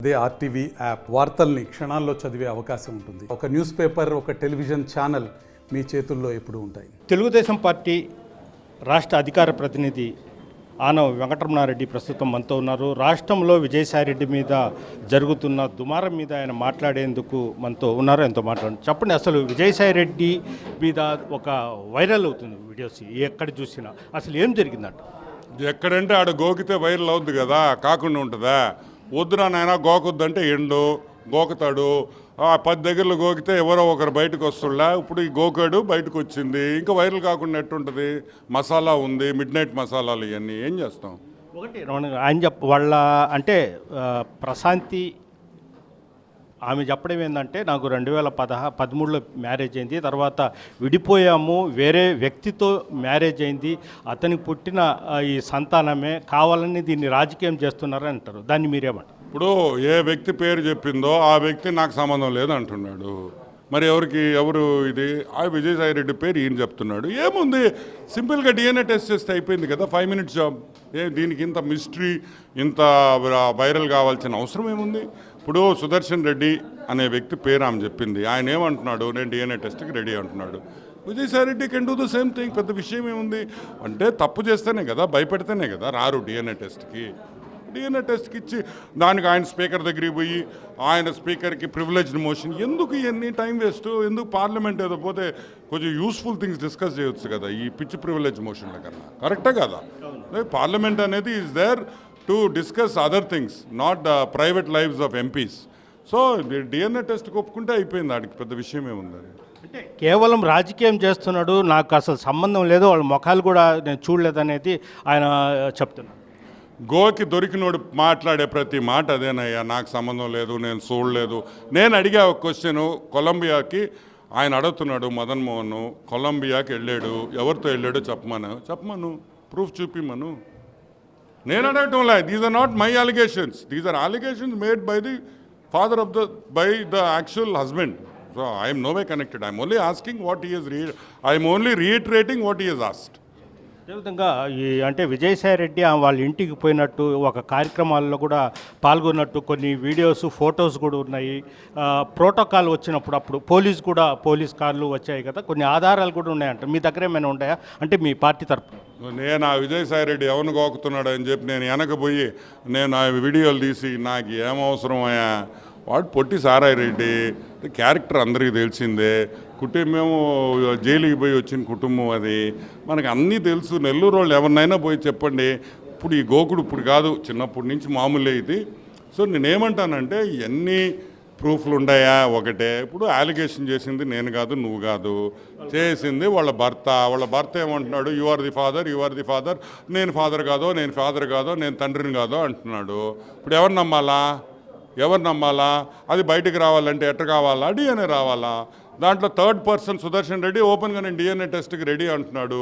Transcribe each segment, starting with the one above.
అదే RTV app వార్తల్ని క్షణాల్లో చదివే అవకాశం ఉంటుంది. ఒక న్యూస్ పేపర్, ఒక టెలివిజన్ ఛానల్ మీ చేతుల్లో ఎప్పుడూ ఉంటాయి. తెలుగుదేశం పార్టీ రాష్ట్ర అధికార ప్రతినిధి ఆనవ వెంకటరమణారెడ్డి ప్రస్తుతం మనతో ఉన్నారు. రాష్ట్రంలో విజయసాయిరెడ్డి మీద జరుగుతున్న దుమారం మీద ఆయన మాట్లాడేందుకు మనతో ఉన్నారు. ఎంతో మాట్లాడండి. చెప్పండి, అసలు విజయసాయిరెడ్డి మీద ఒక వైరల్ అవుతుంది వీడియోస్ ఎక్కడ చూసినా. అసలు ఏం జరిగిందంట? ఎక్కడంటే ఆడ గోకితే వైరల్ అవుద్ది కదా, కాకుండా ఉంటుందా? వద్దురా నాయన గోకొద్దంటే ఎండు గోకుతాడు. 10 దగ్గరలో గోకితే ఎవరో ఒకరు బయటకు వస్తున్నా. ఇప్పుడు ఈ గోకాడు బయటకు వచ్చింది, ఇంకా వైరల్ కాకుండా ఎట్టుంటుంది? మసాలా ఉంది, మిడ్ నైట్ మసాలాలు, ఇవన్నీ ఏం చేస్తాం? ఒకటి ఆయన వాళ్ళ అంటే ప్రశాంతి ఆమె చెప్పడం ఏంటంటే, నాకు 2013లో మ్యారేజ్ అయింది, తర్వాత విడిపోయాము, వేరే వ్యక్తితో మ్యారేజ్ అయింది, అతనికి పుట్టిన ఈ సంతానమే కావాలని దీన్ని రాజకీయం చేస్తున్నారని అంటారు. దాన్ని మీరేమంటారు? ఇప్పుడు ఏ వ్యక్తి పేరు చెప్పిందో ఆ వ్యక్తి నాకు సంబంధం లేదు అంటున్నాడు. మరి ఎవరు ఇది? ఆ విజయసాయిరెడ్డి పేరు ఈయన చెప్తున్నాడు. ఏముంది, సింపుల్గా DNA టెస్ట్ చేస్తే అయిపోయింది కదా, 5 minutes జాబ్. దీనికి ఇంత మిస్టరీ, ఇంత వైరల్ కావాల్సిన అవసరం ఏముంది? ఇప్పుడు సుదర్శన్ రెడ్డి అనే వ్యక్తి పేరు ఆమె చెప్పింది. ఆయన ఏమంటున్నాడు? నేను DNA టెస్ట్కి రెడీ అంటున్నాడు. Vijayasai Reddy can do the same thing. పెద్ద విషయం ఏముంది? అంటే తప్పు చేస్తేనే కదా, భయపెడితేనే కదా రారు DNA టెస్ట్కి. DNA టెస్ట్కి ఇచ్చి దానికి ఆయన స్పీకర్ దగ్గరికి పోయి ఆయన స్పీకర్కి ప్రివిలేజ్డ్ మోషన్ ఎందుకు? ఇవన్నీ టైం వేస్ట్ ఎందుకు? పార్లమెంట్ ఏదో పోతే కొంచెం యూస్ఫుల్ థింగ్స్ డిస్కస్ చేయొచ్చు కదా, ఈ పిచ్చి ప్రివిలేజ్ మోషన్ల కన్నా. కరెక్టే కదా? పార్లమెంట్ అనేది is there to discuss other things, not the private lives of MPs. So DNA టెస్ట్కి ఒప్పుకుంటే అయిపోయింది, వాడికి పెద్ద విషయం ఏముంది? అంటే కేవలం రాజకీయం చేస్తున్నాడు, నాకు అసలు సంబంధం లేదు, వాళ్ళ ముఖాలు కూడా నేను చూడలేదనేది ఆయన చెప్తున్నాడు. గోకి దొరికినోడు మాట్లాడే ప్రతి మాట అదేనయ్యా, నాకు సంబంధం లేదు, నేను చూడలేదు. నేను అడిగా ఒక క్వశ్చను, కొలంబియాకి ఆయన అడుగుతున్నాడు మదన్ మోహన్, కొలంబియాకి వెళ్ళాడు, ఎవరితో వెళ్ళాడో చెప్పమను, ప్రూఫ్ చూపిమను. నేను అడగటంలే. These are not my allegations, these are allegations made by the father of by the actual husband. So I'm no way connected. I'm only asking what he is I'm only reiterating what he is asked. అదేవిధంగా అంటే విజయసాయిరెడ్డి వాళ్ళ ఇంటికి పోయినట్టు, ఒక కార్యక్రమాల్లో కూడా పాల్గొన్నట్టు కొన్ని videos, photos కూడా ఉన్నాయి. ప్రోటోకాల్ వచ్చినప్పుడు అప్పుడు పోలీస్ కార్లు వచ్చాయి కదా, కొన్ని ఆధారాలు కూడా ఉన్నాయంట. మీ దగ్గర ఏమైనా ఉన్నాయా అంటే మీ పార్టీ తరఫున? నేను ఆ విజయసాయిరెడ్డి ఎవరిని గోకుతున్నాడు అని చెప్పి నేను వెనకపోయి నేను ఆ వీడియోలు తీసి నాకు ఏమవసరం అయ్యా? వాడు పొట్టి సారాయి రెడ్డి క్యారెక్టర్ అందరికీ తెలిసిందే. కుటుంబం జైలుకి పోయి వచ్చిన కుటుంబం అది, మనకు అన్నీ తెలుసు. నెల్లూరు వాళ్ళు ఎవరినైనా పోయి చెప్పండి. ఇప్పుడు ఈ గోకుడు ఇప్పుడు కాదు, చిన్నప్పటి నుంచి మామూలే ఇది. సో నేనేమంటానంటే ఇవన్నీ ప్రూఫ్లు ఉన్నాయా? ఒకటే. ఇప్పుడు అలిగేషన్ చేసింది నేను కాదు, నువ్వు కాదు, చేసింది వాళ్ళ భర్త ఏమంటున్నాడు? యు ఆర్ ది ఫాదర్, నేను ఫాదర్ కాదో, నేను తండ్రిని కాదో అంటున్నాడు. ఇప్పుడు ఎవరు నమ్మాలా? అది బయటకు రావాలంటే ఎట్ట కావాలా? DNA రావాలా? దాంట్లో థర్డ్ పర్సన్ సుదర్శన్ రెడ్డి ఓపెన్గా నేను DNA టెస్ట్కి రెడీ అంటున్నాడు.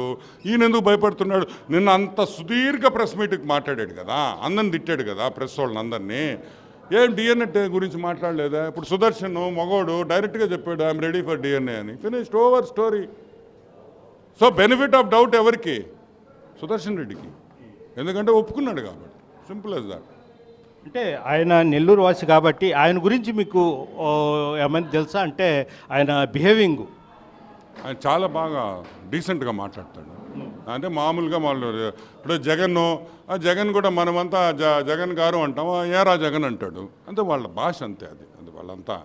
ఈయన ఎందుకు భయపడుతున్నాడు? నిన్న అంత సుదీర్ఘ ప్రెస్ మీట్కి మాట్లాడాడు కదా, అందరిని తిట్టాడు కదా, ప్రెస్ వాళ్ళని అందరినీ. ఏం DNA గురించి మాట్లాడలేదా? ఇప్పుడు సుదర్శన్ మగోడు డైరెక్ట్గా చెప్పాడు ఐఎమ్ రెడీ ఫర్ DNA అని. Finished, over story. So benefit of doubt ఎవరికి? సుదర్శన్ రెడ్డికి, ఎందుకంటే ఒప్పుకున్నాడు కాబట్టి. Simple as that. అంటే ఆయన నెల్లూరు వాసి కాబట్టి ఆయన గురించి మీకు ఏమైనా తెలుసా? అంటే ఆయన బిహేవింగ్, ఆయన చాలా బాగా డీసెంట్గా మాట్లాడతాడు. అంటే మామూలుగా వాళ్ళు ఇప్పుడు జగన్ కూడా మనమంతా జగన్ గారు అంటాం, ఏరా జగన్ అంటాడు. అంటే వాళ్ళ భాష అంతే. అది వాళ్ళంతా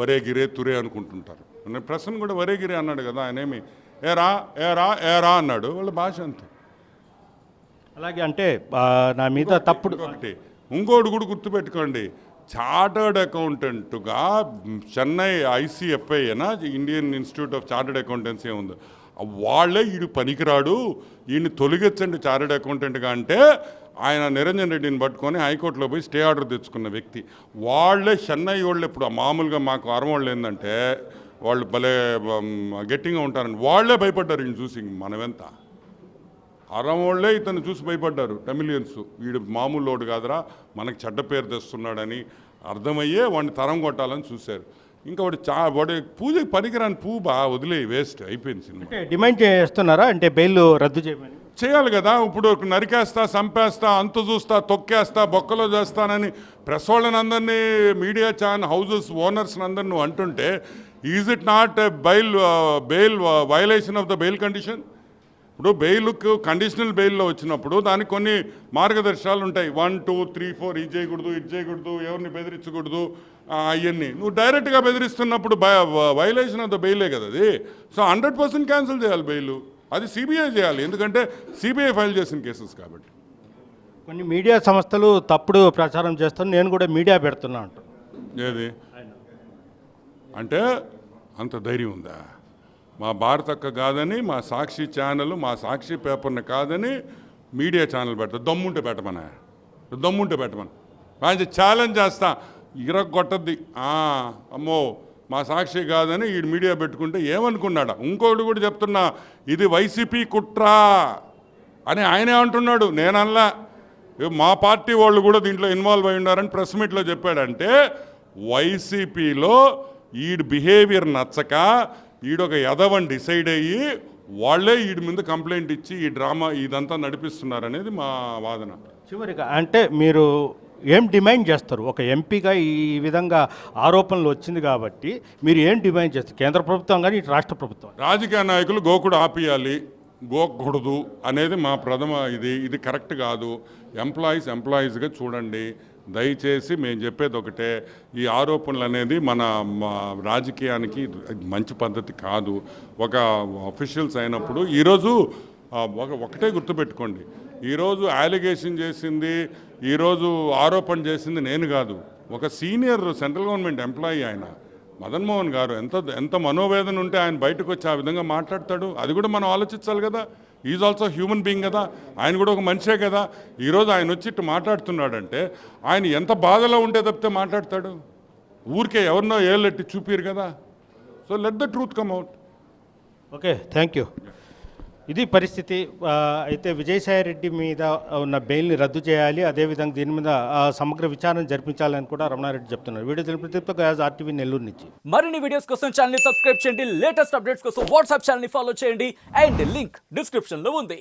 వరే గిరే తురే అనుకుంటుంటారు. ప్రసన్న కూడా వరే గిరే అన్నాడు కదా, ఆయన ఏమి ఏరా అన్నాడు. వాళ్ళ భాష అంతే. అలాగే అంటే నా మీద తప్పుడు ఒకటి ఇంకోటి కూడా గుర్తుపెట్టుకోండి, చార్టర్డ్ అకౌంటెంట్గా Chennai ICFI Indian Institute of Chartered Accountancy ఉంది, వాళ్ళే వీడు పనికిరాడు, వీడిని తొలగించండి చార్టర్డ్ అకౌంటెంట్గా అంటే ఆయన నిరంజన్ రెడ్డిని పట్టుకొని హైకోర్టులో పోయి స్టే ఆర్డర్ తెచ్చుకున్న వ్యక్తి. వాళ్ళే చెన్నై వాళ్ళు. ఇప్పుడు మామూలుగా మాకు అరమోళ్ళు ఏంటంటే వాళ్ళు భలే గట్టిగా ఉంటారని వాళ్ళే భయపడ్డారు ఈయన చూసి. మనమెంత అరమోళ్లే ఇతను చూసి భయపడ్డారు తమిళియన్స్. వీడు మామూలు లోడు కాదురా, మనకు చెడ్డ పేరు తెస్తున్నాడని అర్థమయ్యే వాడిని తరం కొట్టాలని చూశారు. ఇంకా వాడి పూజకి పనికిరాని పువ్వు వదిలే వేస్ట్ అయిపోయింది సినిమా. అంటే డిమాండ్ చేస్తున్నారా అంటే బెయిల్ రద్దు చేయమని? చేయాలి కదా. ఇప్పుడు నరికేస్తా, చంపేస్తా, అంతు చూస్తా, తొక్కేస్తా, బొక్కలో చేస్తానని ప్రెస్ వాళ్ళని అందరినీ, మీడియా ఛానల్ హౌజెస్ ఓనర్స్ని అందరినీ నువ్వు అంటుంటే is it not bail violation of the bail condition? ఇప్పుడు బెయిల్కు కండిషనల్ బెయిల్లో వచ్చినప్పుడు దానికి కొన్ని మార్గదర్శకాలు ఉంటాయి. 1, 2, 3, 4 ఇది చేయకూడదు, ఇది చేయకూడదు, ఎవరిని బెదిరించకూడదు, అవన్నీ. నువ్వు డైరెక్ట్గా బెదిరిస్తున్నప్పుడు వయలేషన్ ఆఫ్ ద బెయిలే కదా అది. సో 100% క్యాన్సిల్ చేయాలి బెయిల్. అది సిబిఐ చేయాలి, ఎందుకంటే సిబిఐ ఫైల్ చేసిన కేసెస్ కాబట్టి. కొన్ని మీడియా సంస్థలు తప్పుడు ప్రచారం చేస్తాను, నేను కూడా మీడియా పెడుతున్నా అంట. ఏది అంటే అంత ధైర్యం ఉందా? మా భారతక్క కాదని, మా సాక్షి ఛానల్, మా సాక్షి పేపర్ని కాదని మీడియా ఛానల్ పెడతా. దమ్ముంటే పెట్టమన్నా, దమ్ముంటే పెట్టమని మంచి ఛాలెంజ్ చేస్తా. ఇరగొట్టద్ది. అమ్మో మా సాక్షి కాదని ఈ మీడియా పెట్టుకుంటే ఏమనుకున్నాడా? ఇంకొకటి కూడా చెప్తున్నా, ఇది వైసీపీ కుట్రా అని ఆయనే అంటున్నాడు, నేనల్లా. మా పార్టీ వాళ్ళు కూడా దీంట్లో ఇన్వాల్వ్ అయి ఉన్నారని ప్రెస్ మీట్లో చెప్పాడంటే వైసీపీలో ఈడు బిహేవియర్ నచ్చక ఈడొక యదవని డిసైడ్ అయ్యి వాళ్ళే వీడి మీద కంప్లైంట్ ఇచ్చి ఈ డ్రామా ఇదంతా నడిపిస్తున్నారనేది మా వాదన. చివరిగా అంటే మీరు ఏం డిమాండ్ చేస్తారు? ఒక ఎంపీగా ఈ విధంగా ఆరోపణలు వచ్చింది కాబట్టి మీరు ఏం డిమాండ్ చేస్తారు? కేంద్ర ప్రభుత్వం కానీ ఇటు రాష్ట్ర ప్రభుత్వం? రాజకీయ నాయకులు గోకుడు ఆపియాలి, గోకూడదు అనేది మా ప్రథమ ఇది కరెక్ట్ కాదు. ఎంప్లాయీస్గా చూడండి దయచేసి. మేము చెప్పేది ఒకటే, ఈ ఆరోపణలు అనేది మన రాజకీయానికి మంచి పద్ధతి కాదు. ఒక అఫీషియల్స్ అయినప్పుడు ఈరోజు ఒకటే గుర్తుపెట్టుకోండి, ఈరోజు అలిగేషన్ చేసింది, ఈరోజు ఆరోపణ చేసింది నేను కాదు, ఒక సీనియర్ సెంట్రల్ గవర్నమెంట్ ఎంప్లాయీ ఆయన మదన్ మోహన్ గారు. ఎంత మనోవేదన ఉంటే ఆయన బయటకు వచ్చి ఆ విధంగా మాట్లాడతాడు? అది కూడా మనం ఆలోచించాలి కదా. ఈజ్ ఆల్సో హ్యూమన్ బీయింగ్ కదా, ఆయన కూడా ఒక మనిషే కదా. ఈరోజు ఆయన వచ్చి ఇట్టు మాట్లాడుతున్నాడంటే ఆయన ఎంత బాధలో ఉంటే తప్పితే మాట్లాడతాడు? ఊరికే ఎవరినో ఏళ్ళెట్టి చూపిరు కదా. So let the truth come out. Okay, thank you. ఇది పరిస్థితి. అయితే విజయసాయిరెడ్డి మీద ఉన్న బెయిల్ని రద్దు చేయాలి, అదేవిధంగా దీని మీద సమగ్ర విచారణ జరిపించాలని కూడా రమణారెడ్డి చెప్తున్నారు. వీడియో తెలిపితే ఆర్టీవీ నెల్లూరు నుంచి. మరిన్ని వీడియోస్ కోసం ఛానల్ సబ్స్క్రైబ్ చేయండి, లేటెస్ట్ అప్డేట్స్ కోసం వాట్సాప్ ఛానల్ ఫాలో చేయండి, అండ్ లింక్ డిస్క్రిప్షన్లో ఉంది.